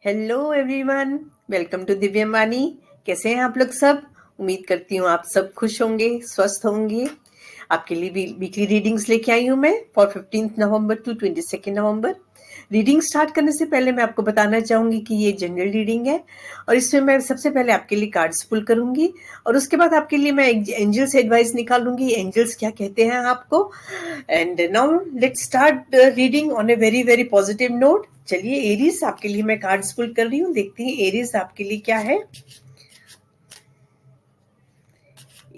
Hello everyone, welcome to दिव्यम वाणी। कैसे हैं आप लोग सब? उम्मीद करती हूँ आप सब खुश होंगे, स्वस्थ होंगे। आपके लिए वीकली रीडिंग्स लेके आई हूँ मैं for 15 November to 22 November. Reading start करने से पहले मैं आपको बताना चाहूँगी कि ये जनरल रीडिंग है और इसमें मैं सबसे पहले आपके लिए कार्ड्स पुल करूँगी और उसके बाद आपके लिए मैं एंजल्स एडवाइस निकालूंगी, एंजल्स क्या कहते हैं आपको। And now let's start reading on a very very positive note. चलिए एरीज, आपके लिए मैं कार्ड्स पुल कर रही हूँ, देखते हैं एरीज आपके लिए क्या है।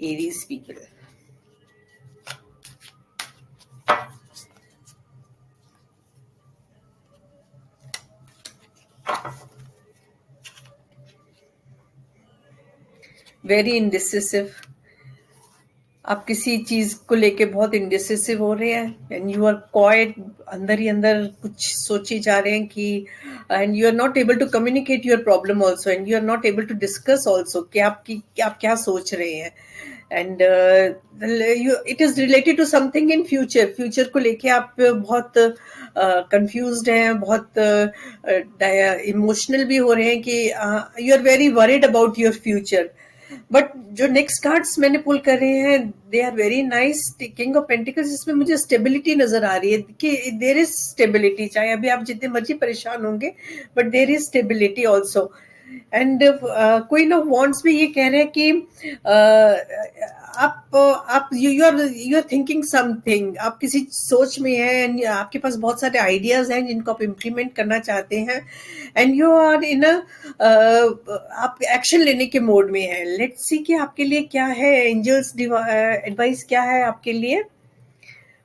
Aries people, very indecisive. आप किसी चीज को लेके बहुत इंडिसिसिव हो रहे हैं एंड यू आर क्वाइट, अंदर ही अंदर कुछ सोचे जा रहे हैं कि and you are not able to communicate your problem also and you are not able to discuss also कि आप क्या सोच रहे हैं। And it is related to something in future. Future को लेके आप बहुत कंफ्यूज्ड हैं, बहुत इमोशनल भी हो रहे हैं कि you are very worried about your future. But जो नेक्स्ट कार्ड्स मैंने पुल कर रहे हैं they are very nice. King of pentacles, इसमें मुझे स्टेबिलिटी नजर आ रही है कि देर इज स्टेबिलिटी। चाहे अभी आप जितने मर्जी परेशान होंगे but there is stability also. And queen of wands भी ये कह रहे हैं कि आप यू आर थिंकिंग समथिंग, आप किसी सोच में हैं एंड आपके पास बहुत सारे आइडियाज हैं जिनको आप इम्प्लीमेंट करना चाहते हैं एंड यू आर इन अ आप एक्शन लेने के मोड में हैं। लेट्स सी कि आपके लिए क्या है, एंजल्स एडवाइस क्या है आपके लिए।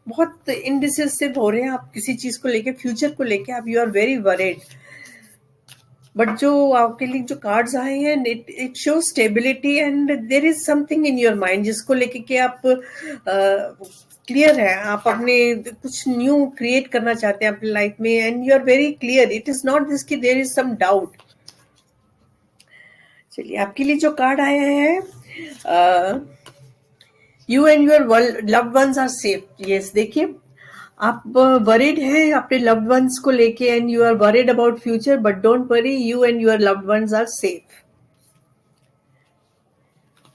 बहुत इनडिसिसिव हो रहे हैं आप किसी चीज को लेके, फ्यूचर को लेके आप you are very worried. But जो आपके लिए जो कार्ड्स आए हैं it show stability and there is something in your mind जिसको लेके कि आप क्लियर है, आप अपने कुछ न्यू क्रिएट करना चाहते हैं अपनी लाइफ में and you are very clear. It is not this कि देर इज सम डाउट। चलिए आपके लिए जो कार्ड आया है, you and your loved ones are safe. Yes, देखिए आप वरीड हैं अपने लव्ड वंस को लेके and you are worried about future, but don't worry, you and your loved ones are safe.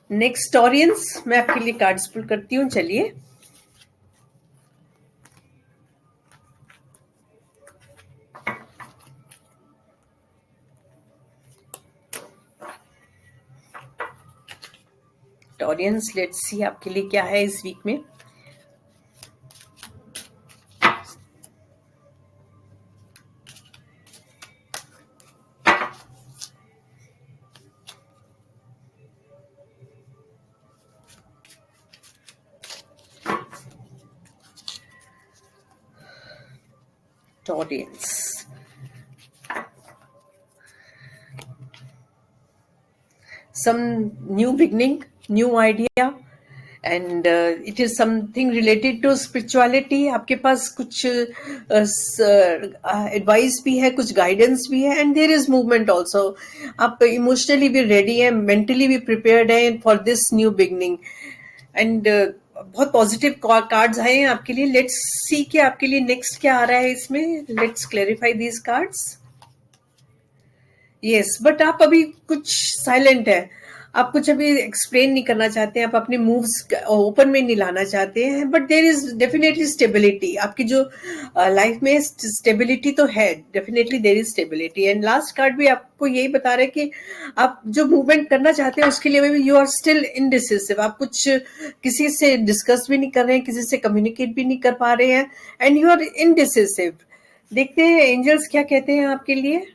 Next audience, मैं आपके लिए कार्ड्स पुल करती हूँ। चलिए ऑडियंस, लेट्स सी आपके लिए क्या है इस वीक में। Audience, some new beginning, new idea and it is something related to spirituality। आपके पास कुछ एडवाइस भी है, कुछ गाइडेंस भी है and there is movement also. आप इमोशनली भी रेडी हैं, मेंटली भी प्रिपेयर्ड हैं for this new beginning and बहुत पॉजिटिव कार्ड्स आए हैं आपके लिए। लेट्स सी कि आपके लिए नेक्स्ट क्या आ रहा है इसमें। Let's clarify these cards. Yes, but आप अभी कुछ साइलेंट है, आप कुछ अभी एक्सप्लेन नहीं करना चाहते हैं, आप अपने मूव्स ओपन में नहीं लाना चाहते हैं, but there is definitely stability. आपकी जो लाइफ में स्टेबिलिटी तो है, definitely there is stability. And last card भी आपको यही बता रहे कि आप जो मूवमेंट करना चाहते हैं उसके लिए यू आर स्टिल इनडिसिसिव। आप कुछ किसी से डिस्कस भी नहीं कर रहे हैं, किसी से कम्युनिकेट भी नहीं कर पा रहे हैं एंड यू आर इनडिसिसिव। देखते हैं एंजल्स क्या कहते हैं आपके लिए।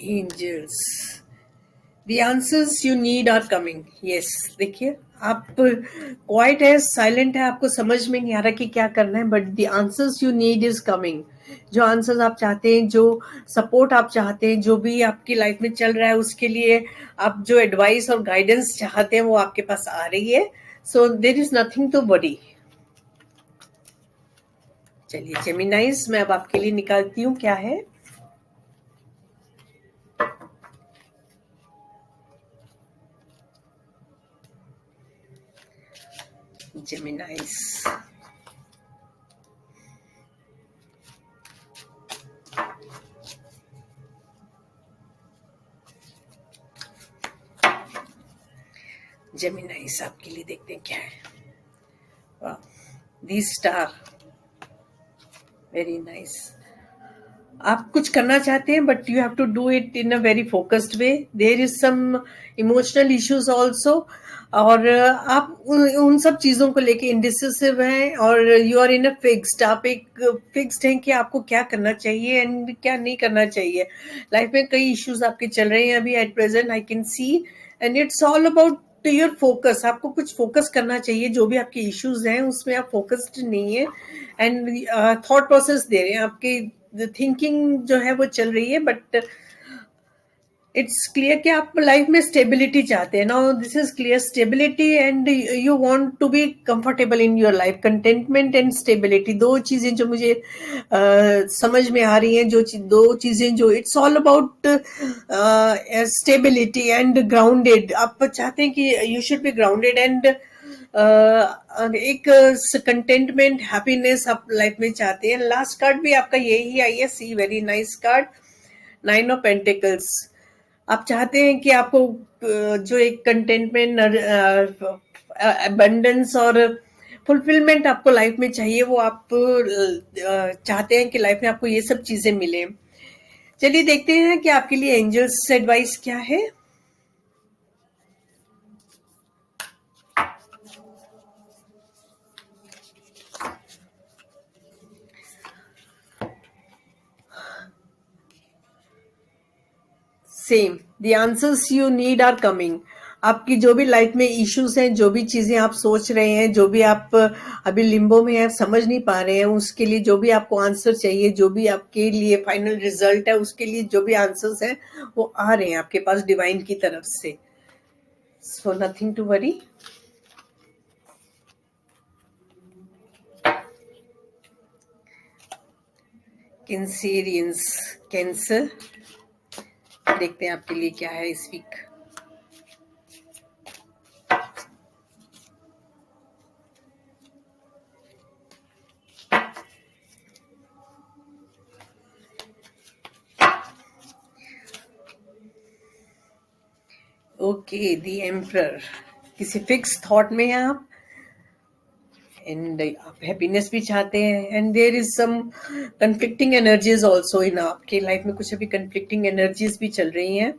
Angels, the answers you need are coming. Yes, देखिए आप क्वाइट है, साइलेंट है, आपको समझ में नहीं आ रहा कि क्या करना है, but the answers you need is coming। जो आंसर्स आप चाहते हैं, जो सपोर्ट आप चाहते हैं, जो भी आपकी लाइफ में चल रहा है उसके लिए आप जो एडवाइस और गाइडेंस चाहते हैं वो आपके पास आ रही है। So there is nothing to worry. चलिए जेमिनाइज, मैं अब आपके लिए निकालती हूँ क्या है। Geminis. Geminis आपके लिए देखते हैं क्या है. Wow. These star. Very nice. आप कुछ करना चाहते हैं but you have to do it in a very focused way. There is some emotional issues also, और आप उन सब चीज़ों को लेके इंडिसिसिव हैं और you are in a fixed. आप एक फिक्स्ड हैं कि आपको क्या करना चाहिए एंड क्या नहीं करना चाहिए. लाइफ में कई इश्यूज आपके चल रहे हैं अभी at present, I can see, and it's all about your focus. आपको कुछ फोकस करना चाहिए. जो भी आपके इश्यूज हैं उसमें आप फोकस्ड नहीं है एंड थॉट प्रोसेस दे रहे हैं. आपके थिंकिंग जो है वो चल रही है, बट इट्स क्लियर कि आप लाइफ में स्टेबिलिटी चाहते हैं. Now this is clear, stability and you want to be comfortable in your life. Contentment and stability, दो चीजें जो मुझे समझ में आ रही हैं. दो चीजें जो it's all about stability and grounded. आप चाहते हैं कि you should be grounded and एक कंटेंटमेंट, हैप्पीनेस आप लाइफ में चाहते हैं. लास्ट कार्ड भी आपका यही आई है. See, very nice card, 9 of pentacles. आप चाहते हैं कि आपको जो एक कंटेंटमेंट, अबंडेंस और फुलफिलमेंट आपको लाइफ में चाहिए, वो आप चाहते हैं कि लाइफ में आपको ये सब चीजें मिले. चलिए देखते हैं कि आपके लिए एंजल्स एडवाइस क्या है. Same, the answers you need are coming. आपकी जो भी लाइफ में इश्यूज हैं, जो भी चीजें आप सोच रहे हैं, जो भी आप अभी लिम्बो में हैं, समझ नहीं पा रहे हैं, उसके लिए जो भी आपको आंसर चाहिए, जो भी आपके लिए फाइनल रिजल्ट है, उसके लिए जो भी आंसर्स हैं वो आ रहे हैं आपके पास डिवाइन की तरफ से. So nothing to worry. Cancerians, cancer, देखते हैं आपके लिए क्या है इस वीक. Okay, the emperor. किसी फिक्स थॉट में हैं आप एंड आप हैप्पीनेस भी चाहते हैं and there is some conflicting energies also in आपके लाइफ में. कुछ अभी कंफ्लिक्टिंग एनर्जीज भी चल रही हैं,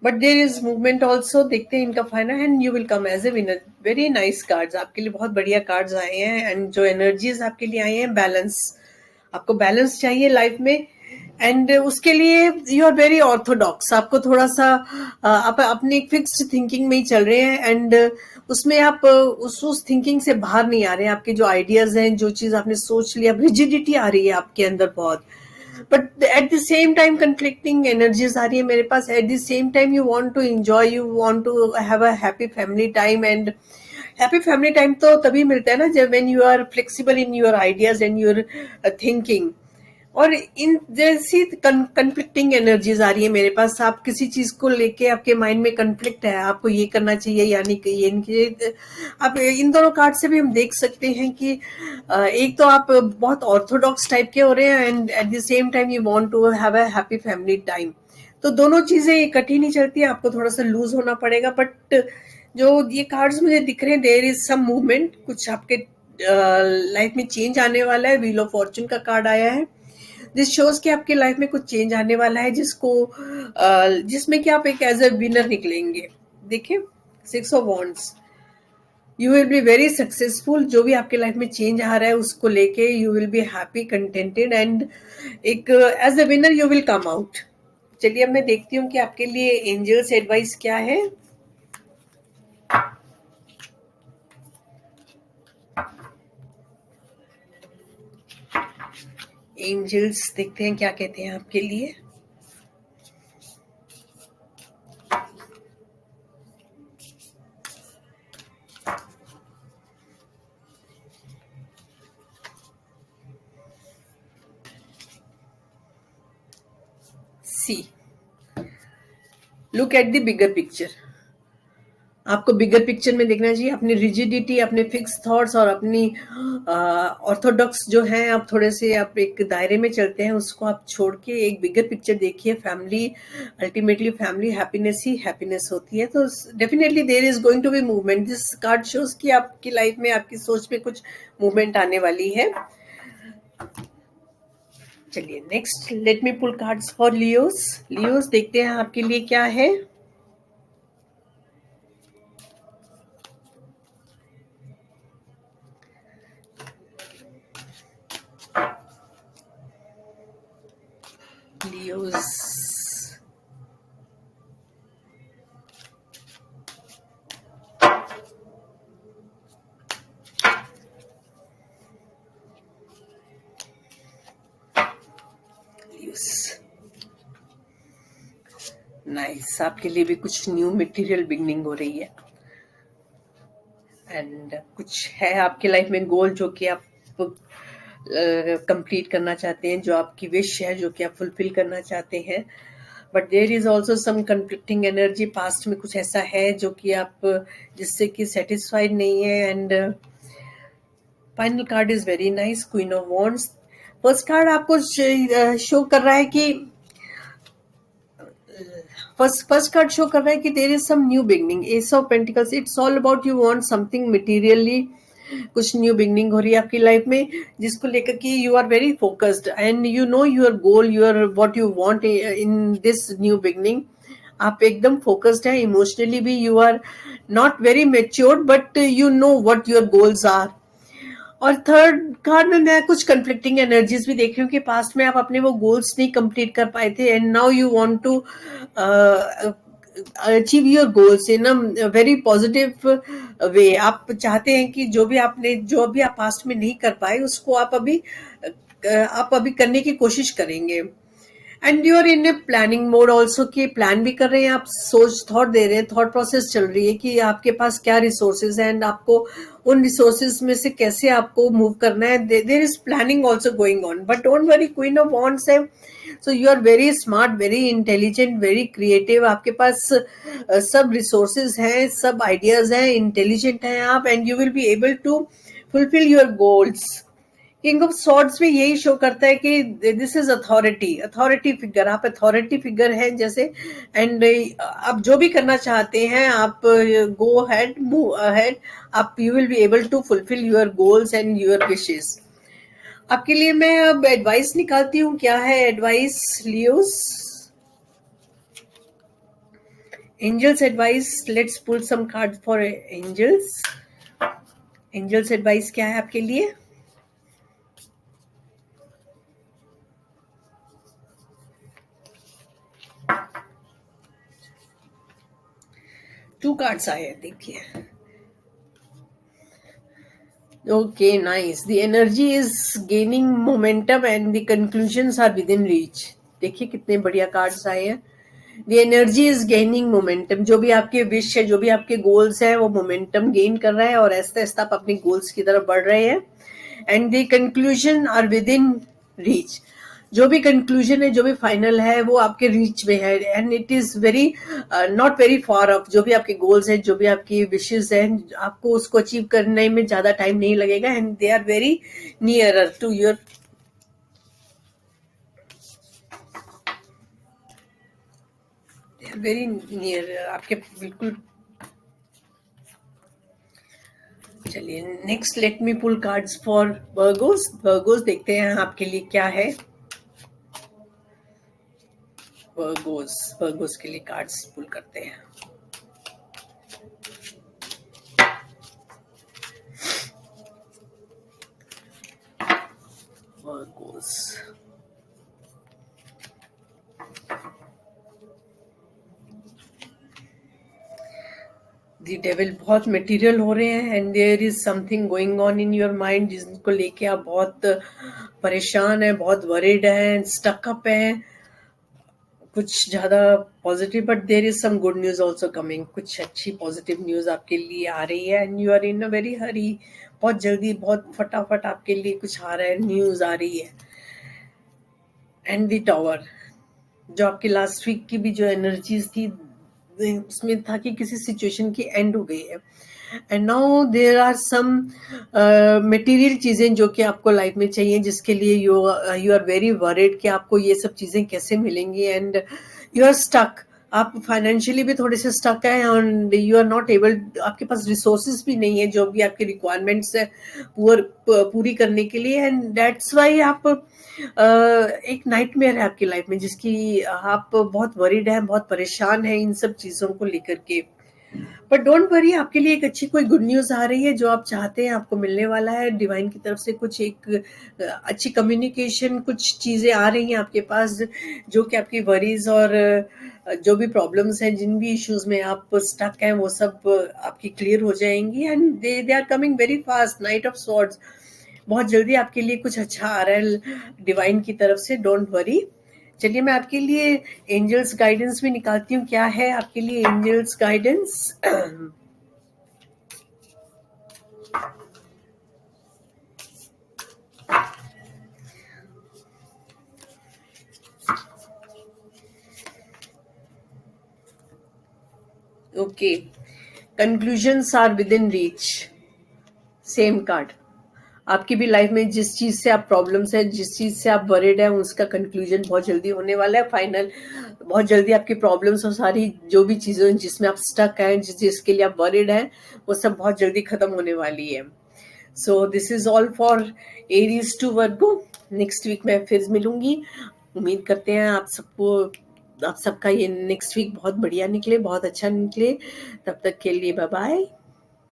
but there is movement also. देखते हैं इनका final end you will come as a winner. Very nice cards आपके लिए, बहुत बढ़िया कार्ड्स आए हैं. एंड जो एनर्जीज आपके लिए आई हैं, बैलेंस. आपको बैलेंस चाहिए लाइफ में एंड उसके लिए यू आर वेरी ऑर्थोडॉक्स. आपको थोड़ा सा आप अपनी फिक्स्ड थिंकिंग में ही चल रहे हैं एंड उसमें आप उस थिंकिंग से बाहर नहीं आ रहे हैं. आपके जो आइडियाज हैं, जो चीज आपने सोच लिया, रिजिडिटी आ रही है आपके अंदर बहुत. But at the same time conflicting energies आ रही है मेरे पास. At the same time you want to enjoy, you want to have a happy family time. And happy family time तो तभी मिलता है ना जब when you are flexible in your ideas and your thinking. और इन जैसी कंफ्लिक्टिंग एनर्जीज आ रही है मेरे पास. आप किसी चीज को लेके आपके माइंड में कंफ्लिक्ट है, आपको ये करना चाहिए यानी कि ये. आप इन दोनों कार्ड से भी हम देख सकते हैं कि एक तो आप बहुत ऑर्थोडॉक्स टाइप के हो रहे हैं and at the same time you want to have a happy family time. तो दोनों चीजें इकट्ठी नहीं चलती है. आपको थोड़ा सा लूज होना पड़ेगा. बट जो ये कार्ड्स मुझे दिख रहे हैं, देयर इज सम मूवमेंट. कुछ आपके लाइफ में चेंज आने वाला है. व्हील ऑफ फॉर्चून का कार्ड आया है. दिस शोज कि आपके लाइफ में कुछ चेंज आने वाला है जिसमें कि आप एक एज अ विनर निकलेंगे. देखिए, 6 of wands. You will be very successful. जो भी आपके लाइफ में चेंज आ रहा है उसको लेके you will be happy, contented and एक as a winner you will come out. चलिए अब मैं देखती हूँ कि आपके लिए एंजल्स एडवाइस क्या है. एंजल्स देखते हैं क्या कहते हैं आपके लिए. सी, look at the bigger picture. आपको बिगर पिक्चर में देखना चाहिए। अपनी रिजिडिटी, अपने फिक्स थॉट्स और अपनी ऑर्थोडॉक्स जो हैं, आप थोड़े से आप एक दायरे में चलते हैं, उसको आप छोड़ के एक बिगर पिक्चर देखिए। फैमिली, अल्टीमेटली फैमिली हैप्पीनेस ही हैप्पीनेस होती है। तो definitely there is going to be movement. This card shows कि आपकी लाइफ में, आपकी सोच में कुछ मूवमेंट आने वाली है। चलिए next, let me pull cards for leos. Leos देखते हैं आपके लिए क्या है। Leos, leos, nice. आपके लिए भी कुछ न्यू मटेरियल बिगनिंग हो रही है। एंड कुछ है आपके लाइफ में गोल जो कि आप कंप्लीट करना चाहते हैं, जो आपकी विश है, जो कि आप फुलफिल करना चाहते हैं। But there is also some conflicting energy. Past में कुछ ऐसा है जो कि आप जिससे कि सेटिस्फाइड नहीं है। And final card is very nice, queen of wands. First card आपको शो कर रहा है कि फर्स्ट कार्ड शो कर रहा है कि there is some new beginning. Ace of pentacles, it's all about you want something materially. कुछ न्यू बिगनिंग हो रही है आपकी लाइफ में, जिसको लेकर कि you are very focused and you know your goal, your what you want in this new beginning. आप एकदम फोकस्ड है। इमोशनली भी you are not very matured, but you know what your goals are. और third card में मैं कुछ conflicting energies भी देख रही हूँ कि पास्ट में आप अपने वो गोल्स नहीं कंप्लीट कर पाए थे, and now you want to achieve your goals in a very positive way. आप चाहते हैं कि जो भी आप पास्ट में नहीं कर पाए, उसको आप अभी करने की कोशिश करेंगे। And you are in a planning mode also, कि प्लान भी कर रहे हैं आप, सोच थॉट दे रहे हैं, थॉट प्रोसेस चल रही है कि आपके पास क्या रिसोर्सेज है एंड आपको उन रिसोर्सेज में से कैसे आपको मूव करना है। There is planning also going on, but don't worry, queen of wands है। So you are very smart, very intelligent, very creative. आपके पास सब रिसोर्सेज हैं, सब आइडियाज हैं, इंटेलिजेंट हैं आप, and you will be able to fulfil your goals. King of swords में यही शो करता है कि this is authority, authority figure. आप अथॉरिटी फिगर हैं जैसे। एंड आप जो भी करना चाहते हैं, आप गो अहेड, मूव अहेड। आप you will be able to fulfil your goals and your wishes. आपके लिए मैं अब एडवाइस निकालती हूँ। क्या है advice leos? Angels advice, let's pull some card for angels. Angels advice क्या है आपके लिए? टू कार्ड्स आए हैं, देखिए। Okay, nice. The energy is gaining momentum and the conclusions are within reach. देखिए कितने बढ़िया कार्ड्स आए हैं। The energy is gaining momentum. जो भी आपके विश है, जो भी आपके गोल्स हैं, वो मोमेंटम गेन कर रहा है और आहिस्ता आहिस्ता आप अपने गोल्स की तरफ बढ़ रहे हैं। And the conclusion are within reach. जो भी कंक्लूजन है, जो भी फाइनल है, वो आपके रीच में है। And it is very not very far of. जो भी आपके गोल्स हैं, जो भी आपकी विशेस हैं, आपको उसको अचीव करने में ज्यादा टाइम नहीं लगेगा। And they are very nearer to your, they are very near आपके, बिल्कुल। चलिए next, let me pull cards for virgos. Virgos देखते हैं आपके लिए क्या है। वर्गोस, वर्गोस के लिए कार्ड्स पुल करते हैं। वर्गोस, दी डेविल, बहुत मटेरियल हो रहे हैं and there is something going on in your mind, जिसको लेके आप बहुत परेशान हैं, बहुत वरीड हैं, स्टकअप हैं, कुछ ज्यादा positive. But there is some good news also coming. कुछ अच्छी पॉजिटिव न्यूज आपके लिए आ रही है and you are in a very hurry. बहुत जल्दी, बहुत फटाफट आपके लिए कुछ आ रहा है, न्यूज आ रही है। एंड द टावर, जो आपकी लास्ट वीक की भी जो एनर्जीज थी, उसमें था कि किसी सिचुएशन की एंड हो गई है। And now there are some material चीज़ें जो कि आपको लाइफ में चाहिए, जिसके लिए यू आर वेरी वरीड कि आपको ये सब चीज़ें कैसे मिलेंगी, एंड यू आर स्टक। आप फाइनेंशियली भी थोड़े से स्टक हैं, and you are not able, आपके पास रिसोर्सेज भी नहीं है जो भी आपकी रिक्वायरमेंट्स है पूरी करने के लिए, एंड दैट्स वाई आप एक नाइटमेयर है आपकी लाइफ में, जिसकी आप बहुत वरीड हैं, बहुत परेशान हैं इन सब चीज़ों को लेकर के। बट डोंट वरी, आपके लिए एक अच्छी कोई गुड न्यूज़ आ रही है, जो आप चाहते हैं आपको मिलने वाला है। डिवाइन की तरफ से कुछ एक अच्छी कम्युनिकेशन, कुछ चीज़ें आ रही हैं आपके पास, जो कि आपकी वरीज और जो भी प्रॉब्लम्स हैं, जिन भी इश्यूज में आप स्टक हैं, वो सब आपकी क्लियर हो जाएंगी, and they are coming very fast. Knight of swords, बहुत जल्दी आपके लिए कुछ अच्छा आ रहा है डिवाइन की तरफ से, डोंट वरी। चलिए मैं आपके लिए एंजल्स गाइडेंस भी निकालती हूँ। क्या है आपके लिए angels guidance? Okay, conclusions are within reach. Same card. आपकी भी लाइफ में जिस चीज से आप प्रॉब्लम्स है, जिस चीज से आप वरिड है, उसका कंक्लूजन बहुत जल्दी होने वाला है, फाइनल। बहुत जल्दी आपकी प्रॉब्लम्स और सारी जो भी चीजें जिसमें आप स्टक हैं, जिसके लिए आप वरिड हैं, वो सब बहुत जल्दी खत्म होने वाली है। So this is all for aries to virgo. Next week मैं फिर मिलूंगी। उम्मीद करते हैं आप सबका ये नेक्स्ट वीक बहुत बढ़िया निकले, बहुत अच्छा निकले। तब तक के लिए बाय बाय।